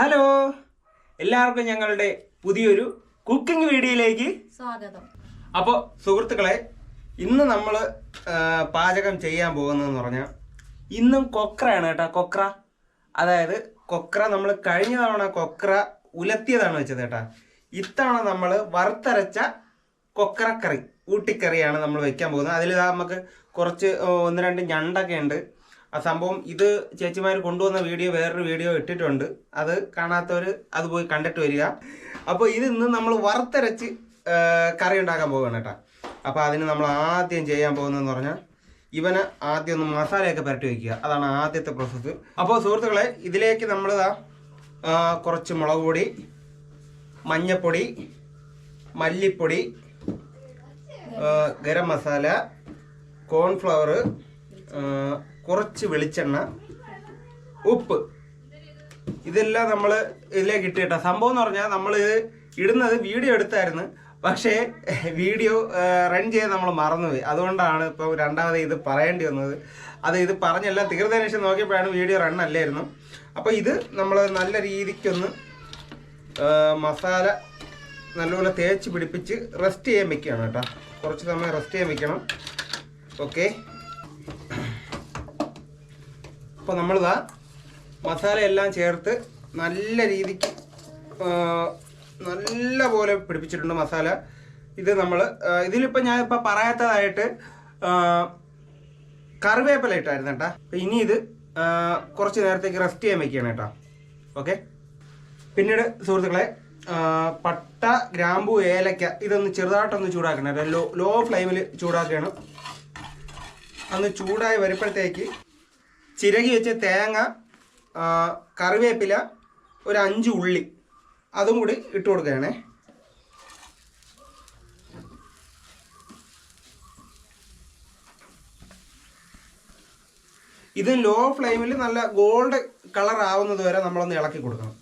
Hello, എല്ലാവർക്കും ഞങ്ങളുടെ പുതിയൊരു കുക്കിംഗ് വീഡിയോയിലേക്ക് സ്വാഗതം. അപ്പോൾ സുഹൃത്തുക്കളെ, ഇന്ന് നമ്മൾ പാചകം ചെയ്യാൻ പോകുന്നതെന്ന് പറഞ്ഞാൽ ഇന്നും കൊക്രയാണ് കേട്ടോ. കൊക്ര, അതായത് കൊക്ര നമ്മൾ കഴിഞ്ഞ തവണ കൊക്ര ഉലത്തിയതാണ് വെച്ചത് കേട്ടോ. ഇത്തവണ നമ്മൾ വറുത്തരച്ച കൊക്രക്കറി, ഊട്ടിക്കറിയാണ് നമ്മൾ വെക്കാൻ പോകുന്നത്. അതിൽ നമുക്ക് കുറച്ച് 1-2 ഞണ്ടൊക്കെ ഉണ്ട്. ആ സംഭവം ഇത് ചേച്ചിമാർ കൊണ്ടുവന്ന വീഡിയോ വേറൊരു വീഡിയോ ഇട്ടിട്ടുണ്ട്. അത് കാണാത്തവർ അത് പോയി കണ്ടിട്ട് വരിക. അപ്പോൾ ഇത് ഇന്ന് നമ്മൾ വറുത്തരച്ച് കറി ഉണ്ടാക്കാൻ പോവുകയാണ് കേട്ടോ. അപ്പോൾ അതിന് നമ്മൾ ആദ്യം ചെയ്യാൻ പോകുന്നതെന്ന് പറഞ്ഞാൽ ഇവനെ ആദ്യം ഒന്ന് മസാലയൊക്കെ പുരട്ടി വയ്ക്കുക. അതാണ് ആദ്യത്തെ പ്രോസസ്സ്. അപ്പോൾ സുഹൃത്തുക്കളെ, ഇതിലേക്ക് നമ്മൾ കുറച്ച് മുളക് പൊടി, മഞ്ഞപ്പൊടി, മല്ലിപ്പൊടി, ഗരം മസാല, കോൺഫ്ലവർ, കുറച്ച് വെളിച്ചെണ്ണ, ഉപ്പ്, ഇതെല്ലാം നമ്മൾ ഇതിലേക്ക് ഇട്ട് കേട്ടോ. സംഭവം എന്ന് പറഞ്ഞാൽ നമ്മൾ ഇടുന്നത് വീഡിയോ എടുത്തായിരുന്നു, പക്ഷേ വീഡിയോ റൺ ചെയ്ത് നമ്മൾ മറന്നുപോയി. അതുകൊണ്ടാണ് ഇപ്പോൾ രണ്ടാമത് ഇത് പറയേണ്ടി വന്നത്. ഇത് പറഞ്ഞെല്ലാം തീർന്നതിന് ശേഷം നോക്കിയപ്പോഴാണ് വീഡിയോ റൺ അല്ലായിരുന്നു. അപ്പോൾ ഇത് നമ്മൾ നല്ല രീതിക്കൊന്ന് മസാല നല്ലപോലെ തേച്ച് പിടിപ്പിച്ച് റെസ്റ്റ് ചെയ്യാൻ വെക്കുകയാണ് കേട്ടോ. കുറച്ച് സമയം റെസ്റ്റ് ചെയ്യാൻ വെക്കണം. ഓക്കെ, അപ്പോൾ നമ്മളിതാ മസാല എല്ലാം ചേർത്ത് നല്ല രീതിക്ക് നല്ല പോലെ പിടിപ്പിച്ചിട്ടുണ്ട് മസാല. ഇത് നമ്മൾ ഇതിലിപ്പോൾ ഞാനിപ്പോൾ പറയാത്തതായിട്ട് കറിവേപ്പില ഇട്ടായിരുന്നു കേട്ടോ. അപ്പോൾ ഇനി ഇത് കുറച്ച് നേരത്തേക്ക് റെസ്റ്റ് ചെയ്യാൻ വെക്കുകയാണ് കേട്ടോ. ഓക്കെ, പിന്നീട് സുഹൃത്തുക്കളെ, പട്ട, ഗ്രാമ്പു, ഏലക്ക ഇതൊന്ന് ചെറുതായിട്ടൊന്ന് ചൂടാക്കണം. ലോ ഫ്ലെയിമിൽ ചൂടാക്കുകയാണ്. അന്ന് ചൂടായി വരുമ്പോഴത്തേക്ക് ചിരകി വെച്ച തേങ്ങ, കറിവേപ്പില, ഒരു 5 ഉള്ളി അതും കൂടി ഇട്ട് കൊടുക്കുകയാണേ. ഇത് ലോ ഫ്ലെയിമിൽ നല്ല ഗോൾഡ് കളർ ആവുന്നത് വരെ നമ്മളൊന്ന് ഇളക്കി കൊടുക്കണം.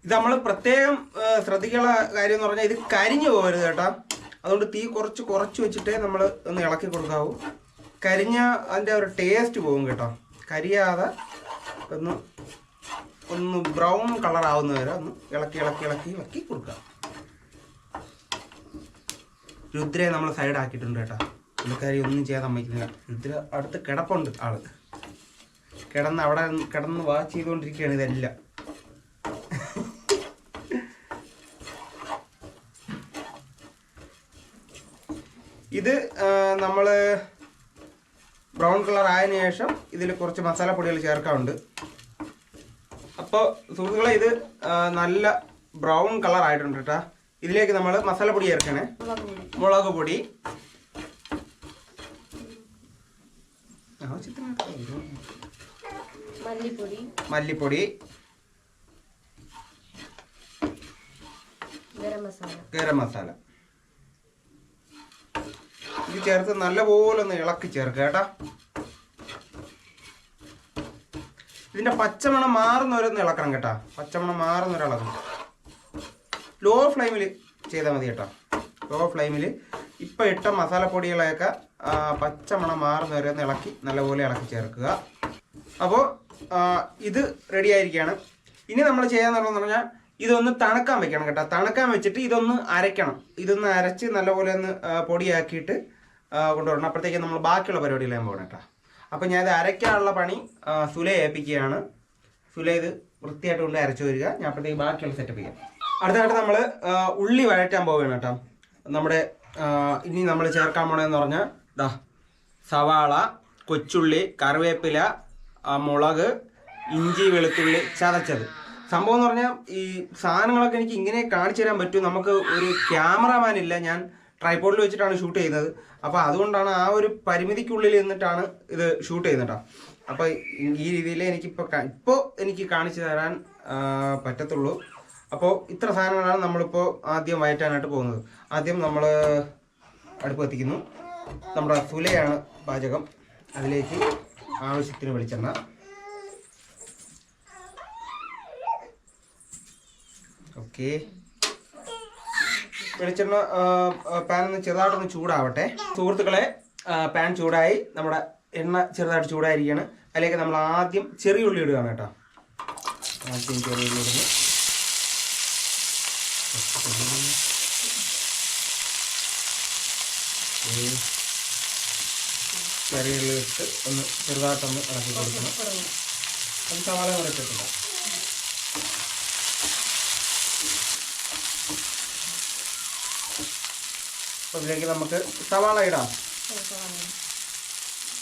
ഇത് നമ്മൾ പ്രത്യേകം ശ്രദ്ധിക്കേണ്ട കാര്യം എന്ന് പറഞ്ഞാൽ ഇത് കരിഞ്ഞു പോകരുത് കേട്ടോ. അതുകൊണ്ട് തീ കുറച്ച് വെച്ചിട്ടേ നമ്മൾ ഒന്ന് ഇളക്കി കൊടുക്കാവൂ. കരിഞ്ഞ അതിൻ്റെ ഒരു ടേസ്റ്റ് പോകും കേട്ടോ. കരിയാതെ ഒന്ന് ബ്രൗൺ കളർ ആവുന്ന വരെ ഒന്ന് ഇളക്കി കൊടുക്കുക. രുദ്രയെ നമ്മൾ സൈഡ് ആക്കിയിട്ടുണ്ട് കേട്ടോ. പുള്ളിക്കാരി ഒന്നും ചെയ്യാൻ സമ്മതിക്കുന്നില്ല. രുദ്ര അടുത്ത് കിടപ്പുണ്ട്. ആള് കിടന്ന് വാച്ച് ചെയ്തുകൊണ്ടിരിക്കുകയാണ് ഇതെല്ലാം. ഇത് നമ്മൾ ബ്രൗൺ കളർ ആയതിനു ശേഷം ഇതിൽ കുറച്ച് മസാലപ്പൊടികൾ ചേർക്കാറുണ്ട്. അപ്പോൾ സുഹൃത്തുക്കളെ, ഇത് നല്ല ബ്രൗൺ കളർ ആയിട്ടുണ്ട് കേട്ടോ. ഇതിലേക്ക് നമ്മൾ മസാലപ്പൊടി ചേർക്കണേ. മുളക് പൊടി, മല്ലിപ്പൊടി, ഗരം മസാല ഇത് ചേർത്ത് നല്ലപോലെ ഒന്ന് ഇളക്കി ചേർക്കുക കേട്ടോ. ഇതിന്റെ പച്ചമണം മാറുന്നവരൊന്ന് ഇളക്കണം കേട്ടോ. പച്ചമണം മാറുന്നവരെ ഇളക്കണം. ലോ ഫ്ലെയിമിൽ ചെയ്താൽ മതി കേട്ടോ. ലോ ഫ്ലെയിമിൽ ഇപ്പം ഇട്ട മസാലപ്പൊടികളെയൊക്കെ പച്ചമണം മാറുന്നവരെ ഒന്ന് നല്ലപോലെ ഇളക്കി ചേർക്കുക. അപ്പോൾ ഇത് റെഡി ആയിരിക്കുകയാണ്. ഇനി നമ്മൾ ചെയ്യാന്നുള്ളതെന്ന് പറഞ്ഞാൽ ഇതൊന്ന് തണുക്കാൻ വെക്കണം കേട്ടോ. തണുക്കാൻ വെച്ചിട്ട് ഇതൊന്ന് അരയ്ക്കണം. ഇതൊന്ന് അരച്ച് നല്ലപോലെ ഒന്ന് പൊടിയാക്കിയിട്ട് കൊണ്ടുവരണം. അപ്പോഴത്തേക്ക് നമ്മൾ ബാക്കിയുള്ള പരിപാടികളാൻ പോകണം കേട്ടോ. അപ്പോൾ ഞാൻ ഇത് അരയ്ക്കാനുള്ള പണി സുലയെ ഏൽപ്പിക്കുകയാണ്. സുല ഇത് വൃത്തിയായിട്ട് കൊണ്ട് അരച്ചു വരിക. ഞാൻ അപ്പോഴത്തേക്ക് ബാക്കിയുള്ള സെറ്റപ്പ് ചെയ്യാം. അടുത്തായിട്ട് നമ്മൾ ഉള്ളി വഴറ്റാൻ പോവുകയാണ് കേട്ടോ. നമ്മുടെ ഇനി നമ്മൾ ചേർക്കാൻ പോകണമെന്ന് പറഞ്ഞാൽ സവാള, കൊച്ചുള്ളി, കറിവേപ്പില, മുളക്, ഇഞ്ചി, വെളുത്തുള്ളി ചതച്ചത്. സംഭവം എന്ന് പറഞ്ഞാൽ ഈ സാധനങ്ങളൊക്കെ എനിക്ക് ഇങ്ങനെ കാണിച്ചു തരാൻ പറ്റും. നമുക്ക് ഒരു ക്യാമറാമാൻ ഇല്ല. ഞാൻ ട്രൈപോഡിൽ വെച്ചിട്ടാണ് ഷൂട്ട് ചെയ്യുന്നത്. അപ്പോൾ അതുകൊണ്ടാണ് ആ ഒരു പരിമിതിക്കുള്ളിൽ നിന്നിട്ടാണ് ഇത് ഷൂട്ട് ചെയ്യുന്നത് കേട്ടോ. അപ്പോൾ ഈ രീതിയിൽ ഇപ്പോൾ എനിക്ക് കാണിച്ചു തരാൻ പറ്റത്തുള്ളൂ. അപ്പോൾ ഇത്ര സാധനങ്ങളാണ് നമ്മളിപ്പോൾ ആദ്യം വയറ്റാനായിട്ട് പോകുന്നത്. ആദ്യം നമ്മൾ അടുപ്പ് കത്തിക്കുന്നു. നമ്മുടെ സുലയാണ് പാചകം. അതിലേക്ക് ആവശ്യത്തിന് വെളിച്ചെണ്ണ, ഓക്കെ, വെളിച്ചെണ്ണ പാൻ ഒന്ന് ചെറുതായിട്ടൊന്ന് ചൂടാവട്ടെ സുഹൃത്തുക്കളെ. പാൻ ചൂടായി, നമ്മുടെ എണ്ണ ചെറുതായിട്ട് ചൂടായിരിക്കുകയാണ്. അതിലേക്ക് നമ്മൾ ആദ്യം ചെറിയ ഉള്ളി ഇടുകയാണ് കേട്ടോ. ആദ്യം ചെറിയ ഉള്ളി ഇടുന്നു. ചെറിയ ഉള്ളി ഇട്ട് ഒന്ന് ചെറുതായിട്ടൊന്ന് ഇളക്കി കൊടുക്കണം. അത് സവാള കൂടെ ഇട്ടിട്ടില്ല. അപ്പോൾ ഇതിലേക്ക് നമുക്ക് സവാള ഇടാം.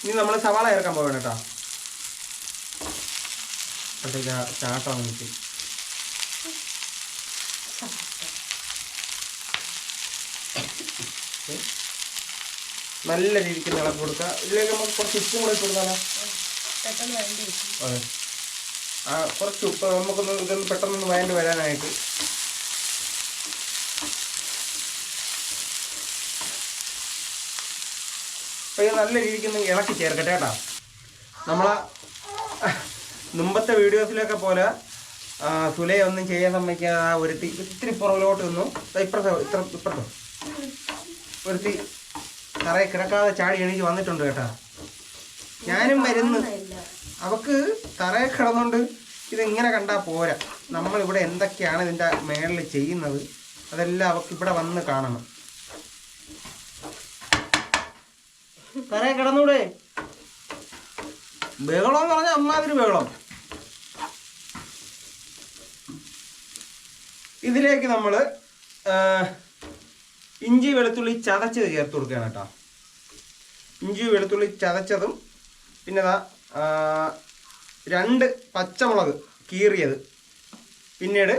ഇനി നമ്മൾ സവാള ചേർക്കാൻ പോകണം കേട്ടോ. അപ്പോഴത്തേക്ക് ചാട്ടം നിൽക്കും. നല്ല രീതിക്ക് ഇളക്കി കൊടുക്കുക. ഇതിലേക്ക് നമുക്ക് കുറച്ച് ഉപ്പും കൂടെ ഇട്ട് കൊടുക്കാമല്ലോ. അതെ, കുറച്ച് ഉപ്പ് നമുക്കൊന്ന് ഇതൊന്ന് പെട്ടെന്നൊന്ന് വഴണ്ട് വരാനായിട്ട്. അപ്പോൾ ഇത് നല്ല രീതിക്ക് ഒന്ന് ഇളക്കി ചേർക്കട്ടെ കേട്ടോ. നമ്മളെ മുമ്പത്തെ വീഡിയോസിലൊക്കെ പോലെ സുലയൊന്നും ചെയ്യാൻ സമ്മതിക്കാതെ ഒരുത്തി ഇത്തിരി പുറകിലോട്ട് നിന്നു. ഇപ്പുറത്തോ ഒരുത്തി തറയെ കിടക്കാതെ ചാടി എണീച്ച് വന്നിട്ടുണ്ട് കേട്ടോ. ഞാനും വരുന്നു. അവക്ക് തറയെ കിടന്നുകൊണ്ട് ഇതിങ്ങനെ കണ്ടാൽ പോരാ. നമ്മളിവിടെ എന്തൊക്കെയാണ് ഇതിൻ്റെ മേളിൽ ചെയ്യുന്നത് അതെല്ലാം അവക്ക് ഇവിടെ വന്ന് കാണണം. തറയെ കിടന്നൂടെ? ബഹളം എന്ന് പറഞ്ഞാൽ അമ്മാതിരി ബഹളം. ഇതിലേക്ക് നമ്മൾ ഇഞ്ചി വെളുത്തുള്ളി ചതച്ചത് ചേർത്ത് കൊടുക്കുകയാണ് കേട്ടോ. ഇഞ്ചി വെളുത്തുള്ളി ചതച്ചതും പിന്നെ 2 പച്ചമുളക് കീറിയത്, പിന്നീട്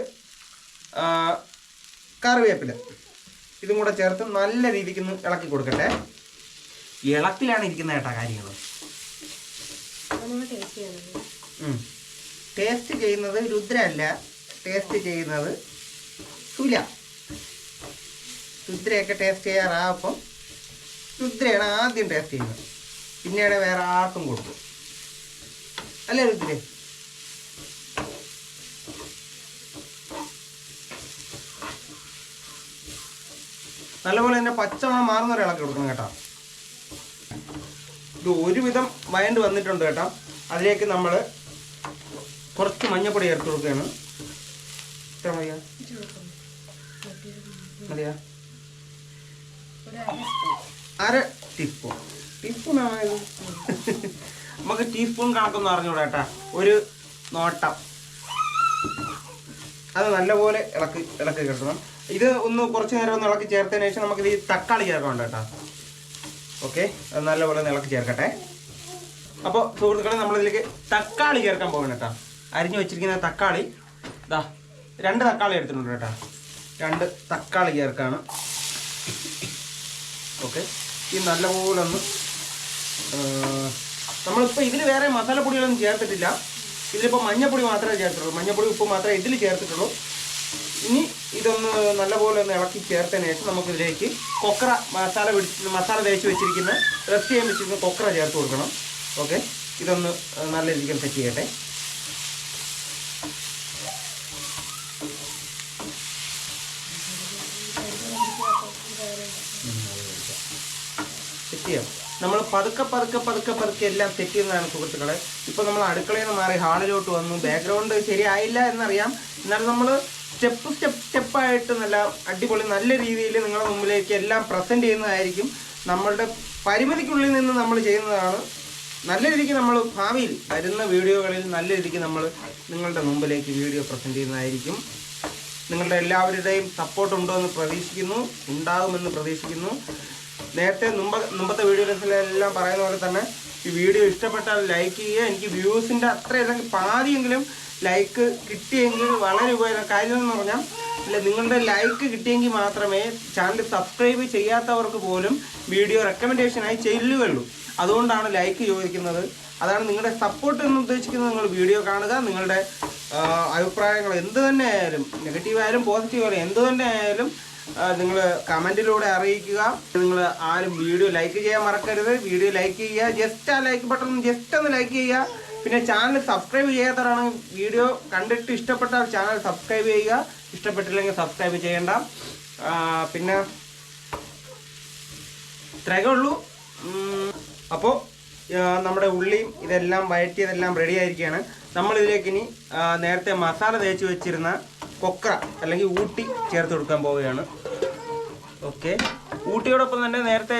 കറിവേപ്പില, ഇതും കൂടെ ചേർത്ത് നല്ല രീതിക്ക് ഒന്ന് ഇളക്കി കൊടുക്കട്ടെ. ഇളക്കിലാണ് ഇരിക്കുന്ന കേട്ടോ കാര്യങ്ങൾ. ടേസ്റ്റ് ചെയ്യുന്നത് രുദ്ര അല്ല, ടേസ്റ്റ് ചെയ്യുന്നത് സുല. രുദ്രയൊക്കെ ടേസ്റ്റ് ചെയ്യാറാകുമ്പം രുദ്രയാണ് ആദ്യം ടേസ്റ്റ് ചെയ്യുന്നത്, പിന്നീട് വേറെ ആർക്കും കൊടുക്കും. അല്ലേ രുദ്ര? നല്ലപോലെ തന്നെ പച്ചമണം മാറുന്നവരെ ഇളക്കി കൊടുക്കണം കേട്ടോ. ഇത് ഒരുവിധം വഴണ്ട് വന്നിട്ടുണ്ട് കേട്ടോ. അതിലേക്ക് നമ്മൾ കുറച്ച് മഞ്ഞപ്പൊടി ചേർത്ത് കൊടുക്കുകയാണ്. ഇത്ര മതിയാ? മതിയാ? 1/2 ടീസ്പൂൺ. ടീസ്പൂണാണോ? നമുക്ക് ടീസ്പൂൺ കണക്കൊന്നും അറിഞ്ഞൂടാ കേട്ടാ. ഒരു നോട്ടം അത് നല്ലപോലെ ഇളക്കി കിട്ടണം. ഇത് ഒന്ന് കുറച്ച് നേരം ഒന്ന് ഇളക്കി ചേർത്തതിന് ശേഷം നമുക്കിത് ഈ തക്കാളി ചേർക്കണ്ട കേട്ടോ. ഓക്കെ, അത് നല്ലപോലെ ഒന്ന് ഇളക്കി ചേർക്കട്ടെ. അപ്പോൾ സുഹൃത്തുക്കളെ, നമ്മളിതിലേക്ക് തക്കാളി ചേർക്കാൻ പോകണം കേട്ടോ. അരിഞ്ഞു വെച്ചിരിക്കുന്ന തക്കാളി 2 തക്കാളി എടുത്തിട്ടുണ്ട് കേട്ടോ. 2 തക്കാളി ചേർക്കാണ്. ഓക്കെ, ഇത് നല്ലപോലെ ഒന്ന് നമ്മളിപ്പോൾ ഇതിൽ വേറെ മസാലപ്പൊടികളൊന്നും ചേർത്തിട്ടില്ല. ഇതിലിപ്പോൾ മഞ്ഞപ്പൊടി മാത്രമേ ചേർത്തിട്ടുള്ളൂ. മഞ്ഞപ്പൊടി ഉപ്പ് മാത്രമേ ഇതിൽ ചേർത്തിട്ടുള്ളൂ. ഇനി ഇതൊന്ന് നല്ലപോലെ ഒന്ന് ഇളക്കി ചേർത്തതിന് ശേഷം നമുക്കിതിലേക്ക് കൊക്ര മസാല തേച്ച് വെച്ചിരിക്കുന്ന റെസ്റ്റ് ചെയ്യാൻ വെച്ചിരിക്കുന്ന കൊക്ര ചേർത്ത് കൊടുക്കണം. ഓക്കെ, ഇതൊന്ന് നല്ല രീതിക്ക് സെറ്റ് ചെയ്യട്ടെ. സെറ്റ് ചെയ്യാം. നമ്മൾ പതുക്കെ എല്ലാം സെറ്റ് ചെയ്യുന്നതാണ് സുഹൃത്തുക്കളെ. ഇപ്പോൾ നമ്മൾ അടുക്കളയിൽ നിന്ന് മാറി ഹാളിലോട്ട് വന്നു. ബാക്ക്ഗ്രൗണ്ട് ശരിയായില്ല എന്നറിയാം. എന്നാലും നമ്മൾ സ്റ്റെപ്പായിട്ട് നല്ല അടിപൊളി നല്ല രീതിയിൽ നിങ്ങളുടെ മുമ്പിലേക്ക് എല്ലാം പ്രസൻറ്റ് ചെയ്യുന്നതായിരിക്കും. നമ്മളുടെ പരിമിതിക്കുള്ളിൽ നിന്ന് നമ്മൾ ചെയ്യുന്നതാണ്. നല്ല രീതിക്ക് നമ്മൾ ഭാവിയിൽ വരുന്ന വീഡിയോകളിൽ നല്ല രീതിക്ക് നമ്മൾ നിങ്ങളുടെ മുമ്പിലേക്ക് വീഡിയോ പ്രസൻറ്റ് ചെയ്യുന്നതായിരിക്കും. നിങ്ങളുടെ എല്ലാവരുടെയും സപ്പോർട്ട് ഉണ്ടോ എന്ന് പ്രതീക്ഷിക്കുന്നു, ഉണ്ടാകുമെന്ന് പ്രതീക്ഷിക്കുന്നു. നേരത്തെ മുമ്പത്തെ വീഡിയോസിലെല്ലാം പറയുന്ന പോലെ തന്നെ ഈ വീഡിയോ ഇഷ്ടപ്പെട്ടാൽ ലൈക്ക് ചെയ്യുക. എനിക്ക് വ്യൂസിൻ്റെ അത്രയല്ലെങ്കിൽ പാതിയെങ്കിലും ലൈക്ക് കിട്ടിയെങ്കിൽ വളരെ ഉപകാരം. കാര്യം എന്ന് പറഞ്ഞാൽ നിങ്ങളുടെ ലൈക്ക് കിട്ടിയെങ്കിൽ മാത്രമേ ചാനൽ സബ്സ്ക്രൈബ് ചെയ്യാത്തവർക്ക് പോലും വീഡിയോ റെക്കമെൻഡേഷനായി ചെല്ലുകയുള്ളൂ. അതുകൊണ്ടാണ് ലൈക്ക് ചോദിക്കുന്നത്. അതാണ് നിങ്ങളുടെ സപ്പോർട്ട് എന്ന് ഉദ്ദേശിക്കുന്നത്. നിങ്ങൾ വീഡിയോ കാണുക, നിങ്ങളുടെ അഭിപ്രായങ്ങൾ എന്ത് തന്നെ ആയാലും, നെഗറ്റീവായാലും പോസിറ്റീവായാലും എന്ത് തന്നെ ആയാലും നിങ്ങൾ കമൻറ്റിലൂടെ അറിയിക്കുക. നിങ്ങൾ ആരും വീഡിയോ ലൈക്ക് ചെയ്യാൻ മറക്കരുത്. വീഡിയോ ലൈക്ക് ചെയ്യുക, ജസ്റ്റ് ആ ലൈക്ക് ബട്ടൺ ജസ്റ്റ് ഒന്ന് ലൈക്ക് ചെയ്യുക. പിന്നെ ചാനൽ സബ്സ്ക്രൈബ് ചെയ്യാത്തവരാണെങ്കിൽ വീഡിയോ കണ്ടിട്ട് ഇഷ്ടപ്പെട്ടാൽ ചാനൽ സബ്സ്ക്രൈബ് ചെയ്യുക, ഇഷ്ടപ്പെട്ടില്ലെങ്കിൽ സബ്സ്ക്രൈബ് ചെയ്യേണ്ട. പിന്നെ ഇത്രയൊക്കെ ഉള്ളൂ. അപ്പോൾ നമ്മുടെ ഉള്ളിയും ഇതെല്ലാം വഴറ്റിയതെല്ലാം റെഡി ആയിരിക്കുകയാണ്. നമ്മളിതിലേക്ക് ഇനി നേരത്തെ മസാല തേച്ച് വെച്ചിരുന്ന കൊക്ര അല്ലെങ്കിൽ ഊട്ടി ചേർത്ത് കൊടുക്കാൻ പോവുകയാണ്. ഓക്കെ, ഊട്ടിയോടൊപ്പം തന്നെ നേരത്തെ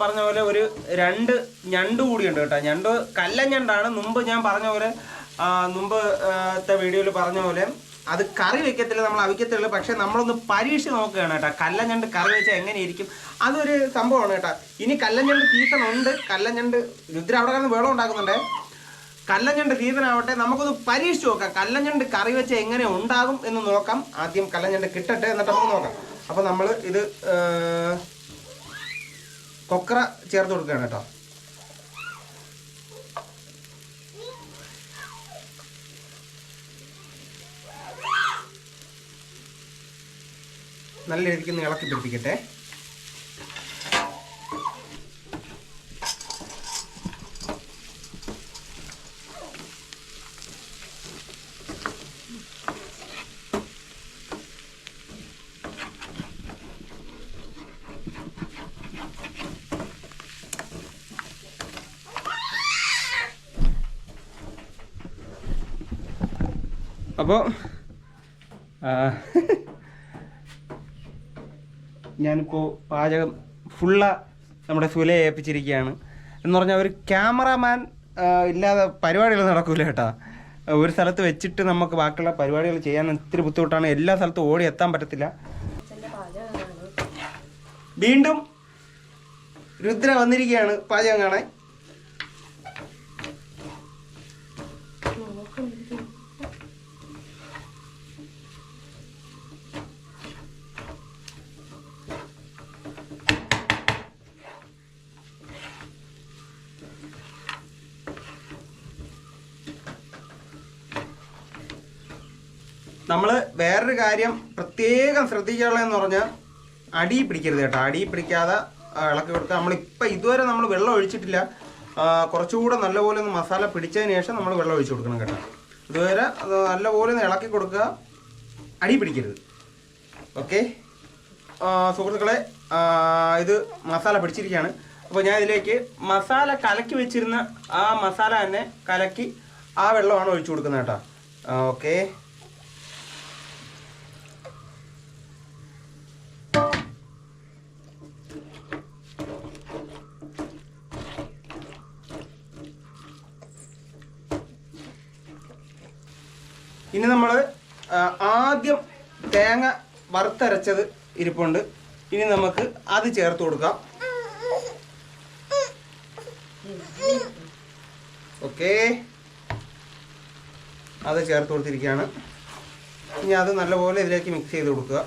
പറഞ്ഞ പോലെ ഒരു 2 ഞണ്ട് കൂടിയുണ്ട് കേട്ടോ. ഞണ്ട് കല്ലഞ്ഞണ്ടാണ്. മുമ്പ് ഞാൻ പറഞ്ഞ പോലെ മുമ്പത്തെ വീഡിയോയിൽ പറഞ്ഞ പോലെ അത് കറി വെക്കത്തില്ല, നമ്മൾ അവിക്കത്തുള്ളൂ. പക്ഷെ നമ്മളൊന്ന് പരീക്ഷിച്ച് നോക്കുകയാണ് കേട്ടോ, കല്ലഞ്ഞണ്ട് കറി വെച്ചാൽ എങ്ങനെയിരിക്കും. അതൊരു സംഭവമാണ് കേട്ടോ. ഇനി കല്ലഞ്ഞണ്ട് സീസൺ ഉണ്ട്. കല്ലഞ്ഞണ്ട് രുദ്ര അവിടെ കിടന്ന് വെള്ളം ഉണ്ടാക്കുന്നുണ്ട്. കല്ലഞ്ഞണ്ട് സീസൺ ആവട്ടെ, നമുക്കൊന്ന് പരീക്ഷിച്ച് നോക്കാം. കല്ലഞ്ഞണ്ട് കറി വെച്ച് എങ്ങനെ ഉണ്ടാകും എന്ന് നോക്കാം. ആദ്യം കല്ലഞ്ഞണ്ട് കിട്ടട്ടെ, എന്നിട്ട് നമുക്ക് നോക്കാം. അപ്പോൾ നമ്മൾ ഇത് കൊക്ര ചേർത്ത് കൊടുക്കുകയാണ് കേട്ടോ. നല്ല രീതിക്ക് ഒന്ന് ഇളക്കി പിടിപ്പിക്കട്ടെ. അപ്പോൾ ഞാനിപ്പോൾ പാചകം നമ്മുടെ സുലയെ ഏൽപ്പിച്ചിരിക്കുകയാണ്. എന്ന് പറഞ്ഞാൽ ഒരു ക്യാമറാമാൻ ഇല്ലാതെ പരിപാടികൾ നടക്കൂല കേട്ടോ. ഒരു സ്ഥലത്ത് വെച്ചിട്ട് നമുക്ക് ബാക്കിയുള്ള പരിപാടികൾ ചെയ്യാൻ ഇത്തിരി ബുദ്ധിമുട്ടാണ്. എല്ലാ സ്ഥലത്തും ഓടി എത്താൻ പറ്റത്തില്ല. വീണ്ടും രുദ്ര വന്നിരിക്കുകയാണ് പാചകം കാണാൻ. നമ്മൾ വേറൊരു കാര്യം പ്രത്യേകം ശ്രദ്ധിക്കാനുള്ളതെന്ന് പറഞ്ഞാൽ അടി പിടിക്കരുത് കേട്ടോ. അടി പിടിക്കാതെ ഇളക്കി കൊടുക്കുക. നമ്മളിപ്പോൾ ഇതുവരെ നമ്മൾ വെള്ളം ഒഴിച്ചിട്ടില്ല. കുറച്ചുകൂടെ നല്ലപോലെ ഒന്ന് മസാല പിടിച്ചതിന് ശേഷം നമ്മൾ വെള്ളം ഒഴിച്ച് കൊടുക്കണം കേട്ടോ. ഇതുവരെ നല്ലപോലെ ഒന്ന് ഇളക്കി കൊടുക്കുക, അടി പിടിക്കരുത്. ഓക്കെ സുഹൃത്തുക്കളെ, ഇത് മസാല പിടിച്ചിരിക്കുകയാണ്. അപ്പോൾ ഞാൻ ഇതിലേക്ക് മസാല കലക്കി വെച്ചിരുന്ന ആ മസാല തന്നെ കലക്കി ആ വെള്ളമാണ് ഒഴിച്ചു കൊടുക്കുന്നത് കേട്ടോ. ഓക്കെ, ഇനി നമ്മൾ ആദ്യം തേങ്ങ വറുത്തരച്ചത് ഇരിപ്പുണ്ട്. ഇനി നമുക്ക് അത് ചേർത്ത് കൊടുക്കാം. ഓക്കെ, അത് ചേർത്ത് കൊടുത്തിരിക്കുകയാണ്. ഇനി അത് നല്ലപോലെ ഇതിലേക്ക് മിക്സ് ചെയ്ത് കൊടുക്കുക.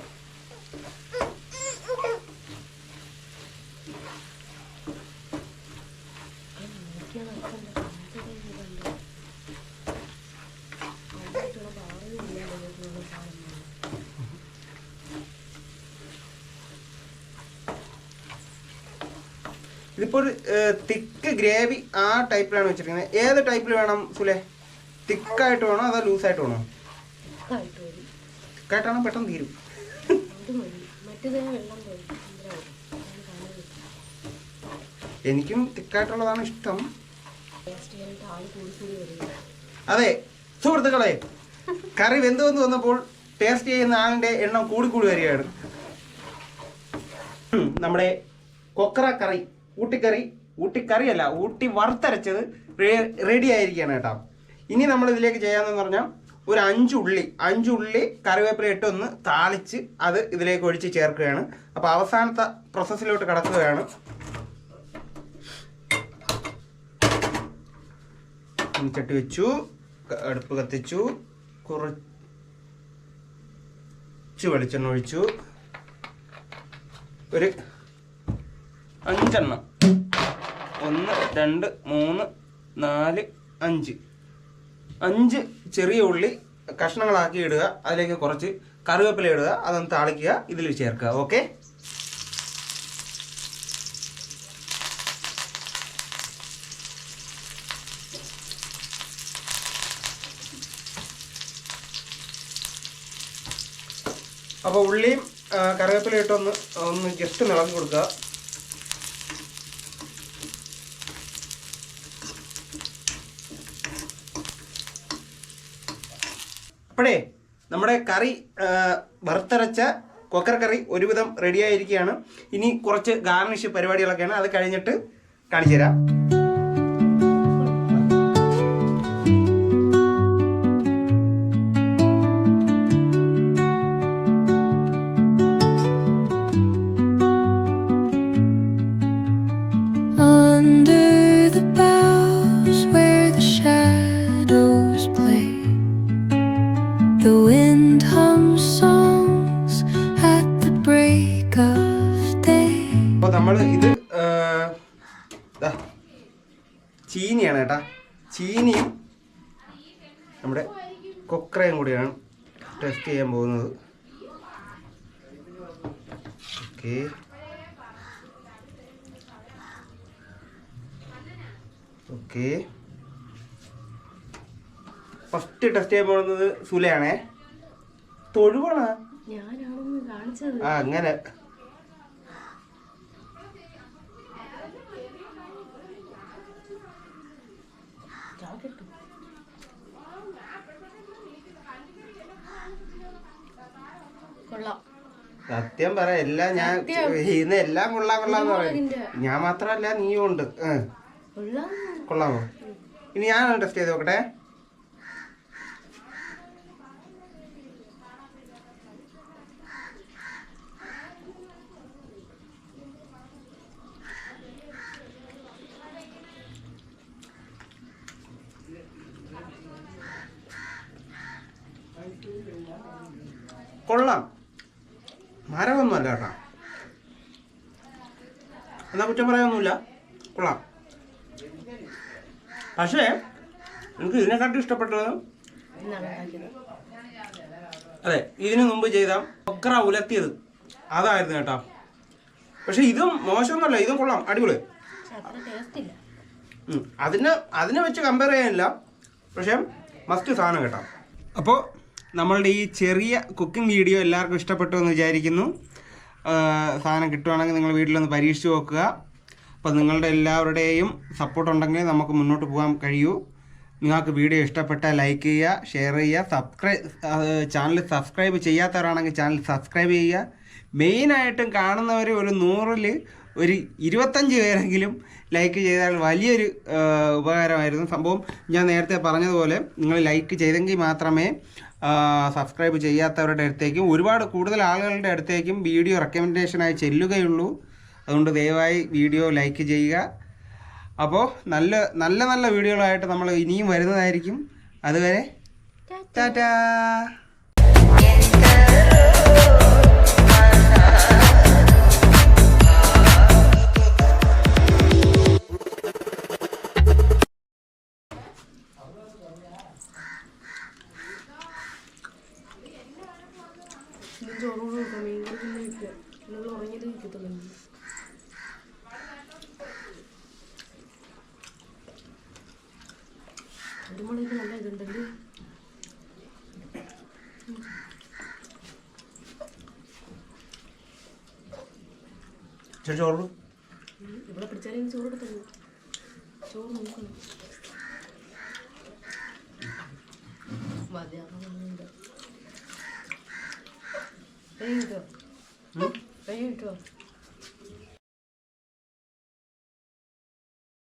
ഇതിപ്പോൾ ഒരു തിക്ക് ഗ്രേവി ആ ടൈപ്പിലാണ് വെച്ചിരിക്കുന്നത്. ഏത് ടൈപ്പിൽ വേണം സുലേ? തിക്കായിട്ട് വേണോ അതോ ലൂസായിട്ട് വേണോ? തിക്കായിട്ടാണോ പെട്ടെന്ന് തീരും. എനിക്കും തിക്കായിട്ടുള്ളതാണ് ഇഷ്ടം. അതെ സുഹൃത്തുക്കളെ, കറി വെന്തുവെന്ന് വന്നപ്പോൾ ടേസ്റ്റ് ചെയ്യുന്ന ആളിൻ്റെ എണ്ണം കൂടിക്കൂടി വരികയാണ്. നമ്മുടെ കൊക്കറ കറി, ഊട്ടിക്കറിയല്ല, ഊട്ടി വറുത്തരച്ചത് റെഡി ആയിരിക്കുകയാണ് കേട്ടോ. ഇനി നമ്മൾ ഇതിലേക്ക് ചെയ്യാമെന്ന് പറഞ്ഞാൽ ഒരു 5 ഉള്ളി കറിവേപ്പില ഇട്ട് ഒന്ന് താളിച്ച് അത് ഇതിലേക്ക് ഒഴിച്ച് ചേർക്കുകയാണ്. അപ്പോൾ അവസാനത്തെ പ്രോസസ്സിലോട്ട് കടക്കുകയാണ്. ചട്ടി വെച്ചു, അടുപ്പ് കത്തിച്ചു, കുറച്ച് വെളിച്ചെണ്ണ ഒഴിച്ചു. ഒരു 5 എണ്ണം, 1 2 3 4 5 ചെറിയ ഉള്ളി കഷ്ണങ്ങളാക്കി ഇടുക. അതിലേക്ക് കുറച്ച് കറിവേപ്പില ഇടുക, അതൊന്ന് താളിക്കുക, ഇതിൽ ചേർക്കുക. ഓക്കെ, അപ്പോൾ ഉള്ളിയും കറിവേപ്പില ഇട്ടൊന്ന് ജസ്റ്റ് ഇളക്കി കൊടുക്കുക. അപ്പോഴേ നമ്മുടെ കറി വറുത്തരച്ച കൊക്കർ കറി ഒരുവിധം റെഡി ആയിരിക്കുകയാണ്. ഇനി കുറച്ച് ഗാർണിഷ് പരിപാടികളൊക്കെയാണ്, അത് കഴിഞ്ഞിട്ട് കാണിച്ചു തരാം. അപ്പോൾ നമ്മൾ ഇത് ചീനിയാണ് കേട്ടാ, ചീനിയും നമ്മുടെ കൊക്രയും കൂടിയാണ് ടെസ്റ്റ് ചെയ്യാൻ പോകുന്നത്. Okay, okay. ഫസ്റ്റ് ടെസ്റ്റ് ചെയ്യാൻ പോകുന്നത് സുലയാണേ. തൊഴുവാണ് ആ അങ്ങനെ. സത്യം പറ, എല്ലാം ഞാൻ ഇന്ന് എല്ലാം കൊള്ളാന്ന് പറയും. ഞാൻ മാത്രമല്ല നീയും ഉണ്ട്. കൊള്ളാമോ? ഇനി ഞാൻ ടെസ്റ്റ് ചെയ്ത് നോക്കട്ടെ. കൊള്ളാം, മരമൊന്നുമല്ല കേട്ടോ, എന്നാ കുറ്റം പറയാനൊന്നുമില്ല, കൊള്ളാം. പക്ഷേ എനിക്ക് ഇതിനെക്കാട്ടും ഇഷ്ടപ്പെട്ടത് അതെ ഇതിനു മുമ്പ് ചെയ്ത കൊക്ര ഉലത്തിയത് അതായിരുന്നു കേട്ടോ. പക്ഷെ ഇതും മോശമൊന്നുമല്ല, ഇതും കൊള്ളാം, അടിപൊളി. അതിനെ വെച്ച് കമ്പയർ ചെയ്യാനില്ല, പക്ഷെ മസ്റ്റ് സാധനം കേട്ടോ. അപ്പോൾ നമ്മളുടെ ഈ ചെറിയ കുക്കിംഗ് വീഡിയോ എല്ലാവർക്കും ഇഷ്ടപ്പെട്ടു എന്ന് വിചാരിക്കുന്നു. സാധനം കിട്ടുവാണെങ്കിൽ നിങ്ങൾ വീട്ടിലൊന്ന് പരീക്ഷിച്ച് നോക്കുക. അപ്പോൾ നിങ്ങളുടെ എല്ലാവരുടെയും സപ്പോർട്ട് ഉണ്ടെങ്കിൽ നമുക്ക് മുന്നോട്ട് പോകാൻ കഴിയൂ. നിങ്ങൾക്ക് വീഡിയോ ഇഷ്ടപ്പെട്ടാൽ ലൈക്ക് ചെയ്യുക, ഷെയർ ചെയ്യുക, ചാനൽ സബ്സ്ക്രൈബ് ചെയ്യാത്തവരാണെങ്കിൽ ചാനൽ സബ്സ്ക്രൈബ് ചെയ്യുക. മെയിനായിട്ടും കാണുന്നവർ ഒരു 100-ൽ ഒരു 25 പേരെങ്കിലും ലൈക്ക് ചെയ്താൽ വലിയൊരു ഉപകാരമായിരുന്നു. സംഭവം ഞാൻ നേരത്തെ പറഞ്ഞതുപോലെ നിങ്ങൾ ലൈക്ക് ചെയ്തെങ്കിൽ മാത്രമേ സബ്സ്ക്രൈബ് ചെയ്യാത്തവരുടെ അടുത്തേക്കും ഒരുപാട് കൂടുതൽ ആളുകളുടെ അടുത്തേക്കും വീഡിയോ റെക്കമെൻഡേഷനായി ചെല്ലുകയുള്ളൂ. അതുകൊണ്ട് ദയവായി വീഡിയോ ലൈക്ക് ചെയ്യുക. അപ്പോൾ നല്ല നല്ല നല്ല വീഡിയോകളായിട്ട് നമ്മൾ ഇനിയും വരുന്നതായിരിക്കും. അതുവരെ ടാറ്റാ. നല്ല ഇതുണ്ടല്ലേ ചോറ് ഇവിടെ പിടിച്ചാലും ചോറ് കിട്ടുന്നു. ചോറ് നോക്കണം മതിയാകുന്നുണ്ട്.